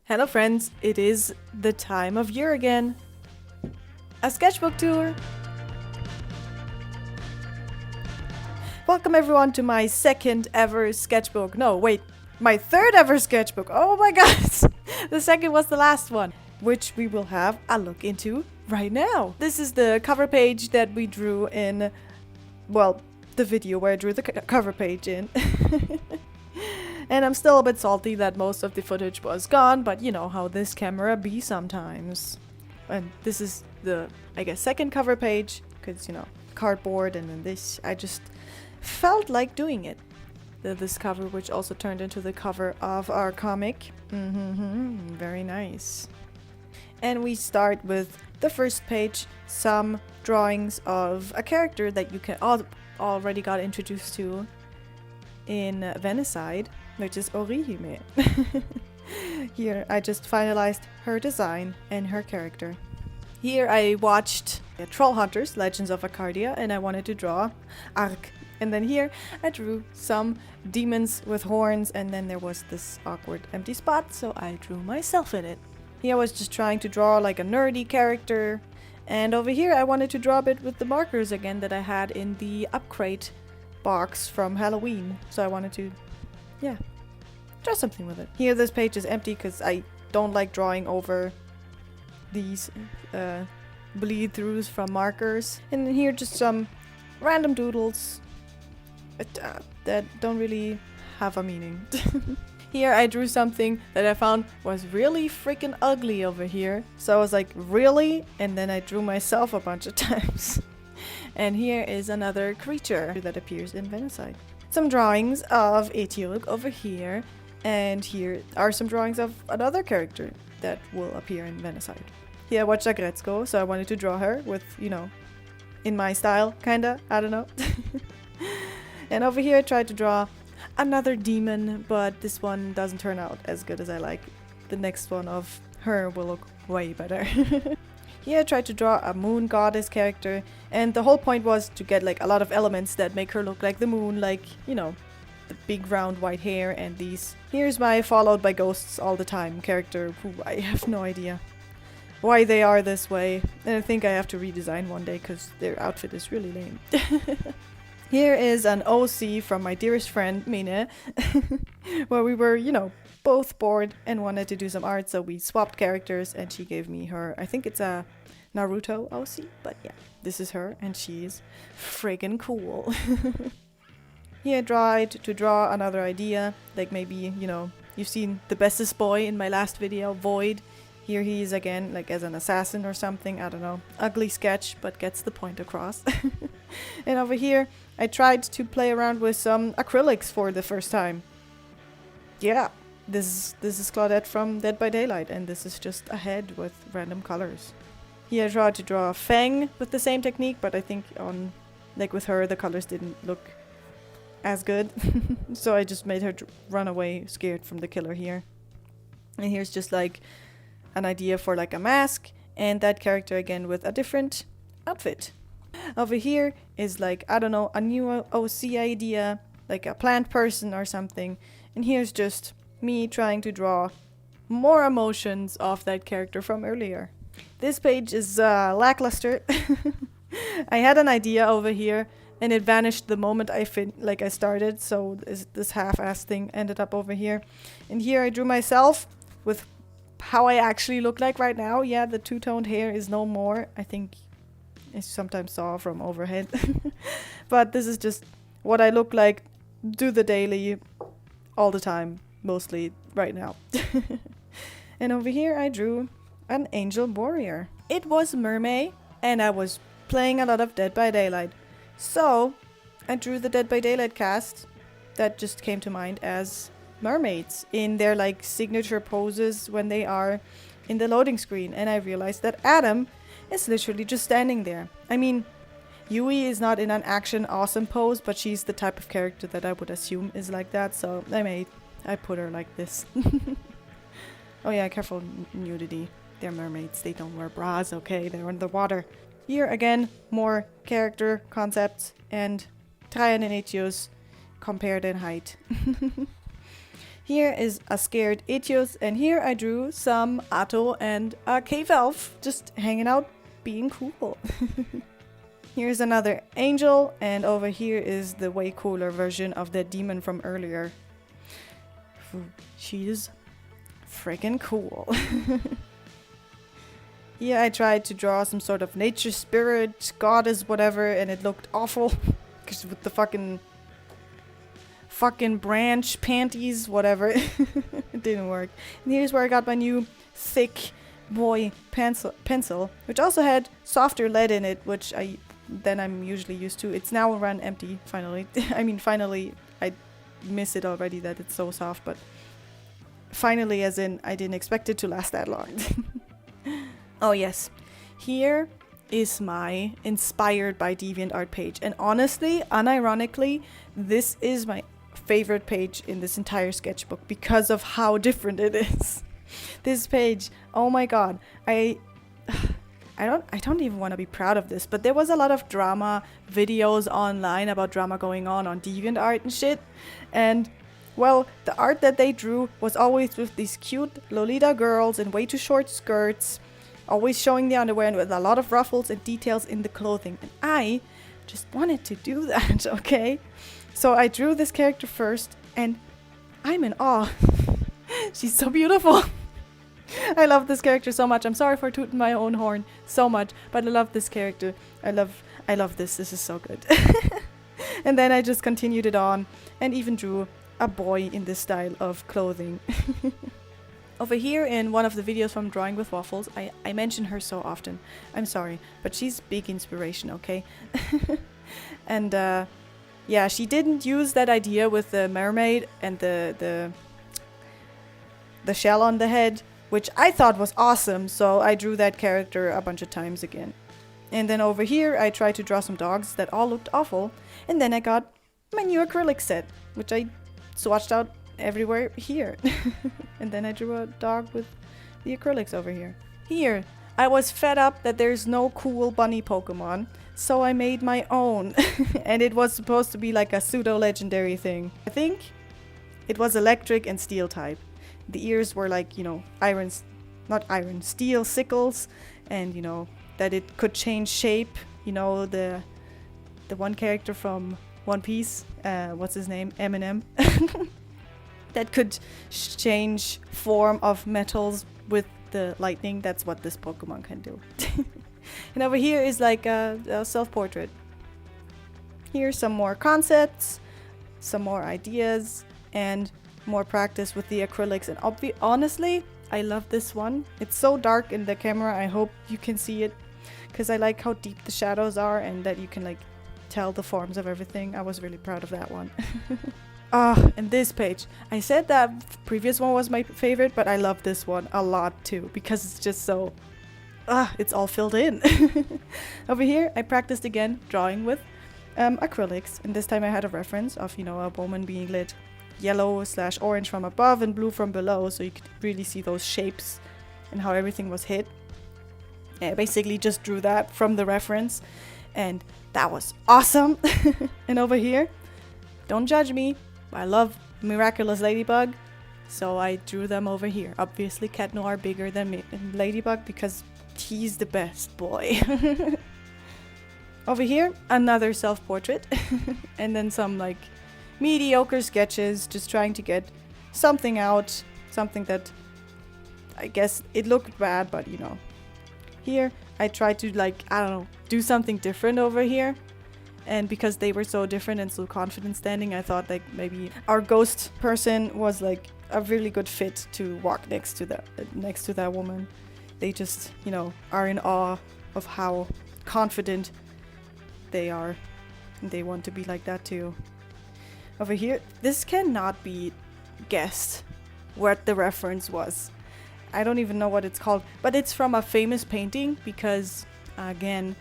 Hello friends, it is the time of year again. A sketchbook tour. Welcome everyone to my second ever sketchbook. No, wait, my third ever sketchbook. Oh my god. The second was the last one, which we will have a look into right now. This is the cover page that we drew in, well, the video where I drew the cover page in. And I'm still a bit salty that most of the footage was gone, but you know how this camera be sometimes. And this is the, I guess, second cover page, because, you know, cardboard and then this. I just felt like doing it. This cover, which also turned into the cover of our comic. Very nice. And we start with the first page, some drawings of a character that you can already got introduced to in Venicide, which is Orihime. Here I just finalized her design and her character. Here I watched Troll Hunters, Legends of Arcadia, and I wanted to draw Ark. And then here I drew some demons with horns, and then there was this awkward empty spot, so I drew myself in it. Here I was just trying to draw like a nerdy character, and over here I wanted to draw a bit with the markers again that I had in the upgrade box from Halloween. So I wanted to, yeah, draw something with it. Here this page is empty because I don't like drawing over these bleed throughs from markers. And here just some random doodles that don't really have a meaning. Here I drew something that I found was really freaking ugly over here. So I was like, really? And then I drew myself a bunch of times. And here is another creature that appears in Venicide. Some drawings of Etiolk over here. And here are some drawings of another character that will appear in Venicide. Here I watched Agretzko, so I wanted to draw her with, you know, in my style, kinda. I don't know. And over here I tried to draw another demon, but this one doesn't turn out as good as I like. The next one of her will look way better. Here I tried to draw a moon goddess character, and the whole point was to get like a lot of elements that make her look like the moon, like, you know, the big round white hair and these. Here's my followed by ghosts all the time character, who I have no idea why they are this way, and I think I have to redesign one day because their outfit is really lame. Here is an OC from my dearest friend, Mine, where we were, you know, both bored and wanted to do some art, so we swapped characters and she gave me her, I think it's a Naruto OC, but yeah, this is her and she's friggin' cool. Here I tried to draw another idea, like maybe, you know, you've seen the bestest boy in my last video, Void. Here he is again, like as an assassin or something, I don't know. Ugly sketch, but gets the point across. And over here, I tried to play around with some acrylics for the first time. Yeah, this is Claudette from Dead by Daylight, and this is just a head with random colors. Here I tried to draw Fang with the same technique, but I think on, like with her, the colors didn't look as good. So I just made her run away scared from the killer here. And here's just like an idea for like a mask, and that character again with a different outfit. Over here is like, I don't know, a new OC idea, like a plant person or something. And here's just me trying to draw more emotions of that character from earlier. This page is lackluster. I had an idea over here and it vanished the moment I started, so this half-assed thing ended up over here. And here I drew myself with how I actually look like right now. Yeah, the two-toned hair is no more. I think I sometimes saw from overhead. But this is just what I look like, do the daily, all the time, mostly right now. And over here I drew an angel warrior. It was Mermaid, and I was playing a lot of Dead by Daylight. So I drew the Dead by Daylight cast that just came to mind as mermaids in their like signature poses when they are in the loading screen, and I realized that Adam is literally just standing there. I mean, Yui is not in an action awesome pose, but she's the type of character that I would assume is like that, so I put her like this. Oh yeah, careful nudity. They're mermaids, they don't wear bras, okay? They're in the water. Here again, more character concepts, and Trajan and Etios compared in height. Here is a scared Etios, and here I drew some Atto and a cave elf just hanging out, being cool. Here's another angel, and over here is the way cooler version of the demon from earlier. She's freaking cool. Yeah, I tried to draw some sort of nature spirit, goddess, whatever, and it looked awful. Because with the fucking branch, panties, whatever. It didn't work. And here's where I got my new thick boy pencil, which also had softer lead in it, which I'm usually used to. It's now run empty, finally. I mean, finally, I miss it already that it's so soft, but finally as in I didn't expect it to last that long. Oh yes, here is my inspired by DeviantArt page, and honestly, unironically, this is my favorite page in this entire sketchbook because of how different it is. This page, oh my god, I don't even want to be proud of this, but there was a lot of drama videos online about drama going on DeviantArt and shit, and well, the art that they drew was always with these cute Lolita girls in way too short skirts, always showing the underwear and with a lot of ruffles and details in the clothing, and I just wanted to do that, okay? So I drew this character first, and I'm in awe. She's so beautiful. I love this character so much. I'm sorry for tooting my own horn so much, but I love this character. I love this. This is so good. And then I just continued it on and even drew a boy in this style of clothing. Over here in one of the videos from Drawing with Waffles, I mention her so often. I'm sorry, but she's big inspiration, okay? And yeah, she didn't use that idea with the mermaid and the shell on the head, which I thought was awesome, so I drew that character a bunch of times again. And then over here, I tried to draw some dogs that all looked awful, and then I got my new acrylic set, which I swatched out everywhere here. And then I drew a dog with the acrylics over here. Here, I was fed up that there's no cool bunny Pokemon, so I made my own. And it was supposed to be like a pseudo-legendary thing. I think it was electric and steel type. The ears were like, you know, steel sickles, and you know, that it could change shape. You know, the one character from One Piece, what's his name? Eminem. That could change form of metals with the lightning. That's what this Pokemon can do. And over here is like a self-portrait. Here's some more concepts, some more ideas, and more practice with the acrylics. And honestly, I love this one. It's so dark in the camera. I hope you can see it, because I like how deep the shadows are and that you can like tell the forms of everything. I was really proud of that one. And this page. I said that previous one was my favorite, but I love this one a lot too, because it's just so... it's all filled in. Over here, I practiced again drawing with acrylics, and this time I had a reference of, you know, a woman being lit yellow/orange from above and blue from below, so you could really see those shapes and how everything was hit. I basically just drew that from the reference, and that was awesome. And over here, don't judge me, I love Miraculous Ladybug, so I drew them over here. Obviously Cat Noir bigger than Ladybug because he's the best boy. Over here, another self-portrait. And then some like mediocre sketches, just trying to get something out, something that I guess it looked bad, but you know. Here I tried to like, I don't know, do something different over here, and because they were so different and so confident standing, I thought like maybe our ghost person was like a really good fit to walk next to that woman. They just, you know, are in awe of how confident they are, and they want to be like that too. Over here, this cannot be guessed what the reference was. I don't even know what it's called, but it's from a famous painting because, again,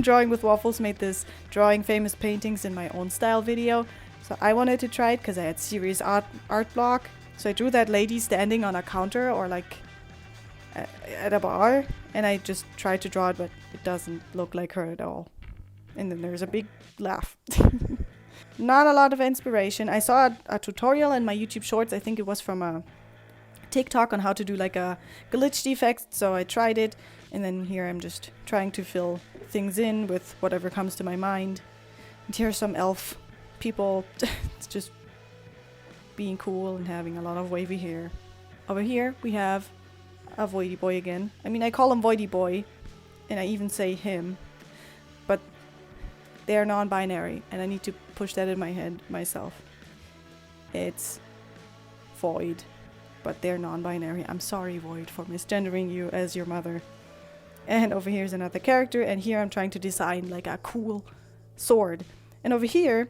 Drawing with Waffles made this drawing famous paintings in my own style video. So I wanted to try it because I had serious art block. So I drew that lady standing on a counter or like at a bar, and I just tried to draw it, but it doesn't look like her at all. And then there's a big laugh. Not a lot of inspiration. I saw a tutorial in my YouTube shorts. I think it was from a TikTok on how to do like a glitch defect. So I tried it. And then here I'm just trying to fill things in with whatever comes to my mind. And here's some elf people just being cool and having a lot of wavy hair. Over here we have a Voidy boy again. I mean, I call him Voidy boy, and I even say him, but they're non-binary, and I need to push that in my head myself. It's Void, but they're non-binary. I'm sorry, Void, for misgendering you as your mother. And over here is another character, and here I'm trying to design like a cool sword. And over here,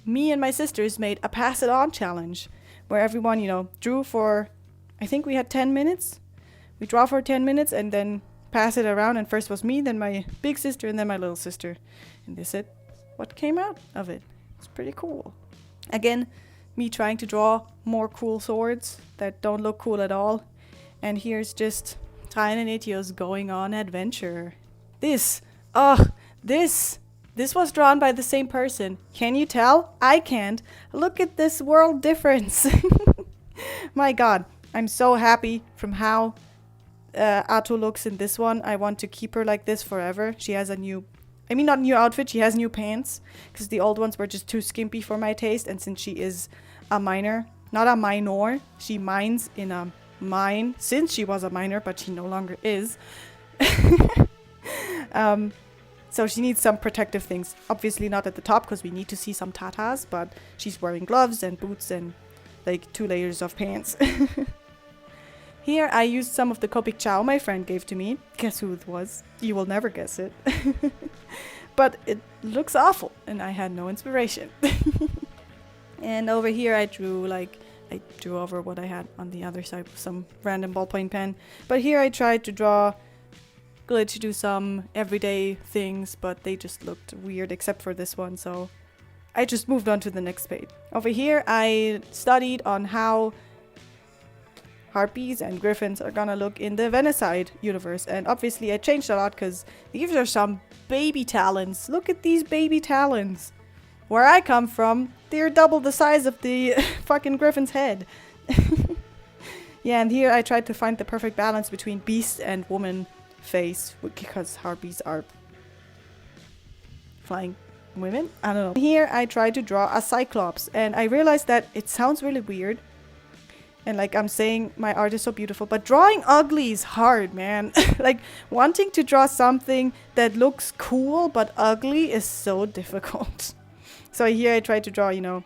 me and my sisters made a pass it on challenge, where everyone, you know, drew for, I think we had 10 minutes. We draw for 10 minutes and then pass it around, and first was me, then my big sister, and then my little sister. And this is what came out of it. It's pretty cool. Again, me trying to draw more cool swords that don't look cool at all. And here's just Trine and Etios going on adventure. This was drawn by the same person. Can you tell? I can't. Look at this world difference. My god, I'm so happy from how Atu looks in this one. I want to keep her like this forever. She has a new, I mean not new outfit, she has new pants, because the old ones were just too skimpy for my taste. And since she is a minor, not a minor, she mines in a mine since she was a minor, but she no longer is. So she needs some protective things. Obviously not at the top, because we need to see some tatas, but she's wearing gloves and boots and like 2 layers of pants. Here I used some of the Kopik Chow my friend gave to me. Guess who it was? You will never guess it. But it looks awful, and I had no inspiration. And over here I drew over what I had on the other side with some random ballpoint pen. But here I tried to draw glitch, to do some everyday things, but they just looked weird except for this one, so I just moved on to the next page. Over here I studied on how harpies and griffins are gonna look in the Venuside universe, and obviously I changed a lot because these are some baby talons. Look at these baby talons. Where I come from, they're double the size of the fucking griffin's head. Yeah, and here I tried to find the perfect balance between beast and woman face, because harpies are flying women? I don't know. Here I tried to draw a Cyclops, and I realized that it sounds really weird. And like I'm saying, my art is so beautiful, but drawing ugly is hard, man. Like wanting to draw something that looks cool but ugly is so difficult. So here I tried to draw, you know,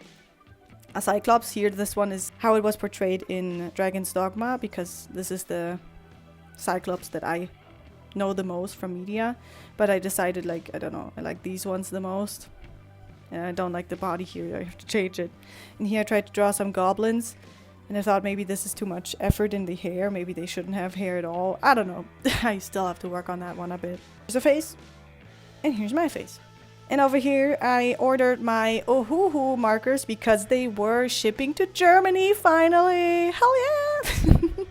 a Cyclops. Here this one is how it was portrayed in Dragon's Dogma, because this is the Cyclops that I know the most from media. But I decided, like, I don't know, I like these ones the most. And I don't like the body here, I have to change it. And here I tried to draw some goblins. And I thought maybe this is too much effort in the hair. Maybe they shouldn't have hair at all. I don't know. I still have to work on that one a bit. Here's a face. And here's my face. And over here I ordered my Ohuhu markers because they were shipping to Germany finally. Hell yeah!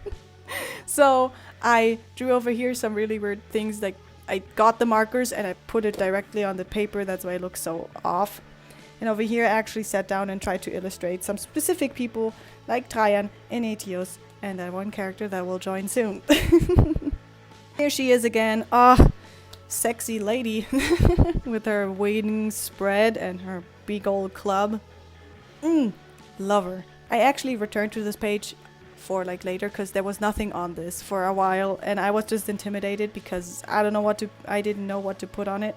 So I drew over here some really weird things. Like I got the markers and I put it directly on the paper. That's why it looks so off. And over here I actually sat down and tried to illustrate some specific people like Trajan and Etios, and that one character that will join soon. Here she is again. Sexy lady with her wings spread and her big old club. Love her. I actually returned to this page for like later because there was nothing on this for a while, and I was just intimidated because I didn't know what to put on it.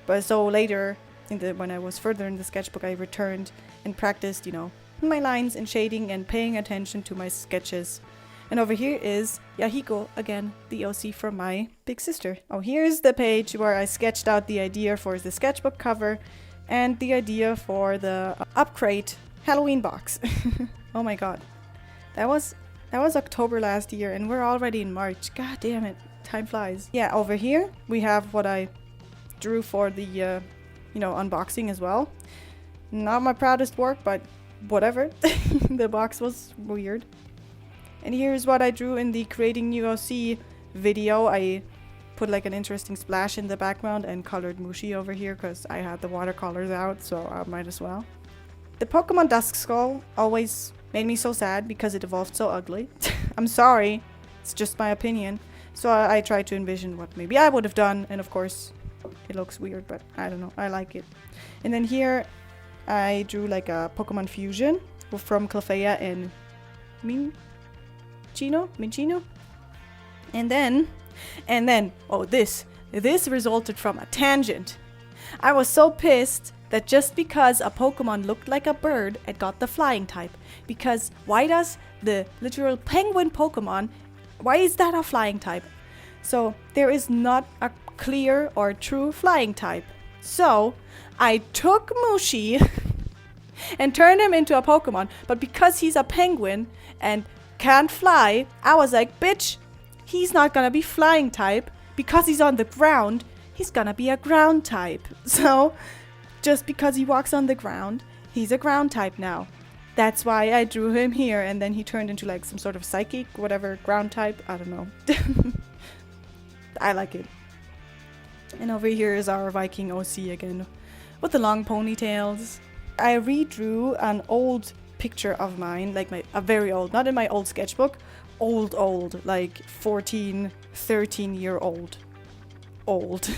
But so later, when I was further in the sketchbook, I returned and practiced, you know, my lines and shading and paying attention to my sketches. And over here is Yahiko, again, the OC from my big sister. Oh, here's the page where I sketched out the idea for the sketchbook cover and the idea for the Upgrade Halloween box. Oh my god. That was October last year and we're already in March. God damn it. Time flies. Yeah, over here we have what I drew for the unboxing as well. Not my proudest work, but whatever. The box was weird. And here's what I drew in the Creating New OC video. I put like an interesting splash in the background and colored Mushi over here because I had the watercolors out, so I might as well. The Pokemon Dusk Skull always made me so sad because it evolved so ugly. I'm sorry, it's just my opinion. So I tried to envision what maybe I would have done, and of course it looks weird, but I don't know, I like it. And then here I drew like a Pokemon fusion from Clefairy and Minccino. And then, oh, this resulted from a tangent. I was so pissed that just because a Pokemon looked like a bird, it got the flying type. Because why does the literal penguin Pokemon, why is that a flying type? So there is not a clear or true flying type. So I took Mushi and turned him into a Pokemon, but because he's a penguin and can't fly, I was like, bitch, he's not gonna be flying type. Because he's on the ground, he's gonna be a ground type. So just because he walks on the ground, he's a ground type now. That's why I drew him here, and then he turned into like some sort of psychic, whatever, ground type, I don't know. I like it. And over here is our Viking Oc again, with the long ponytails. I redrew an old picture of mine, like a very old, not in my old sketchbook, old, like 14, 13-year-old. Old.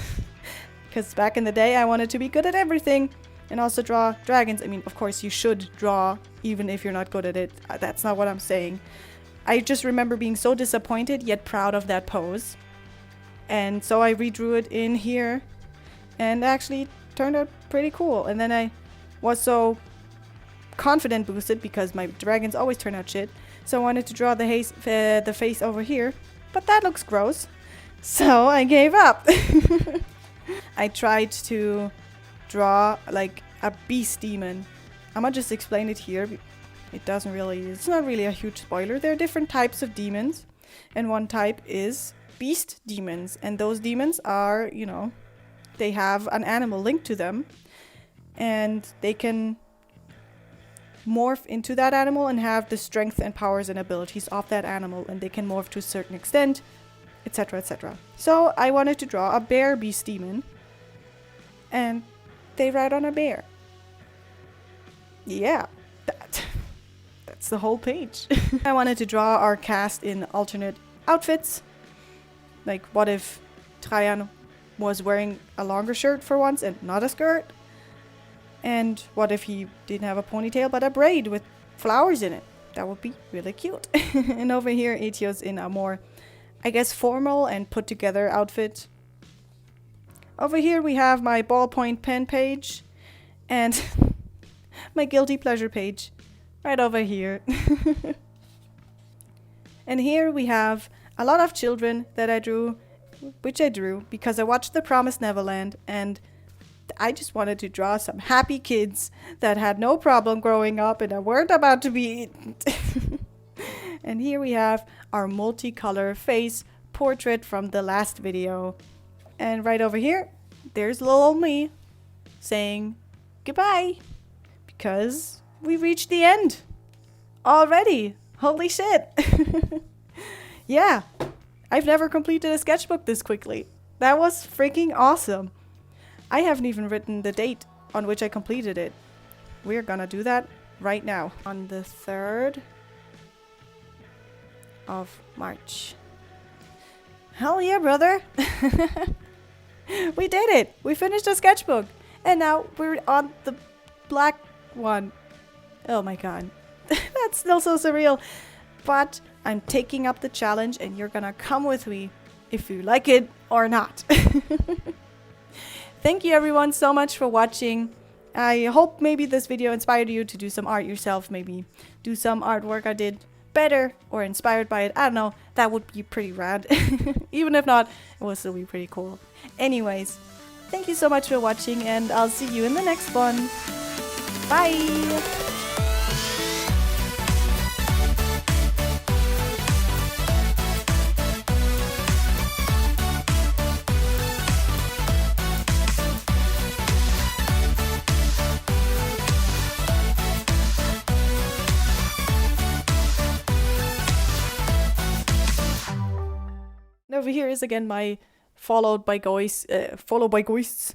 Because back in the day, I wanted to be good at everything and also draw dragons. I mean, of course, you should draw even if you're not good at it. That's not what I'm saying. I just remember being so disappointed yet proud of that pose. And so I redrew it in here and actually turned out pretty cool. And then I was so confident boosted because my dragons always turn out shit. So I wanted to draw the face over here, but that looks gross. So I gave up. I tried to draw like a beast demon. I'm gonna just explain it here. It's not really a huge spoiler. There are different types of demons, and one type is beast demons, and those demons are, you know, they have an animal linked to them, and they can morph into that animal and have the strength and powers and abilities of that animal, and they can morph to a certain extent, etc, etc. So I wanted to draw a bear beast demon, and they ride on a bear. Yeah, that's the whole page. I wanted to draw our cast in alternate outfits. Like, what if Trajan was wearing a longer shirt for once and not a skirt? And what if he didn't have a ponytail but a braid with flowers in it? That would be really cute. And over here, Etios in a more, I guess, formal and put together outfit. Over here we have my ballpoint pen page and my guilty pleasure page right over here. And here we have a lot of children that I drew, which I drew because I watched The Promised Neverland and I just wanted to draw some happy kids that had no problem growing up and weren't about to be eaten. And here we have our multicolor face portrait from the last video. And right over here, there's little old me saying goodbye because we reached the end already. Holy shit. Yeah, I've never completed a sketchbook this quickly. That was freaking awesome. I haven't even written the date on which I completed it. We're gonna do that right now. On the 3rd of March. Hell yeah, brother! We did it! We finished a sketchbook! And now we're on the black one. Oh my god. That's still so surreal. But I'm taking up the challenge and you're gonna come with me if you like it or not. Thank you everyone so much for watching. I hope maybe this video inspired you to do some art yourself, maybe do some artwork I did better or inspired by it. I don't know, that would be pretty rad. Even if not, it will still be pretty cool. Anyways, thank you so much for watching and I'll see you in the next one. Bye! Over here is again my followed by ghosts,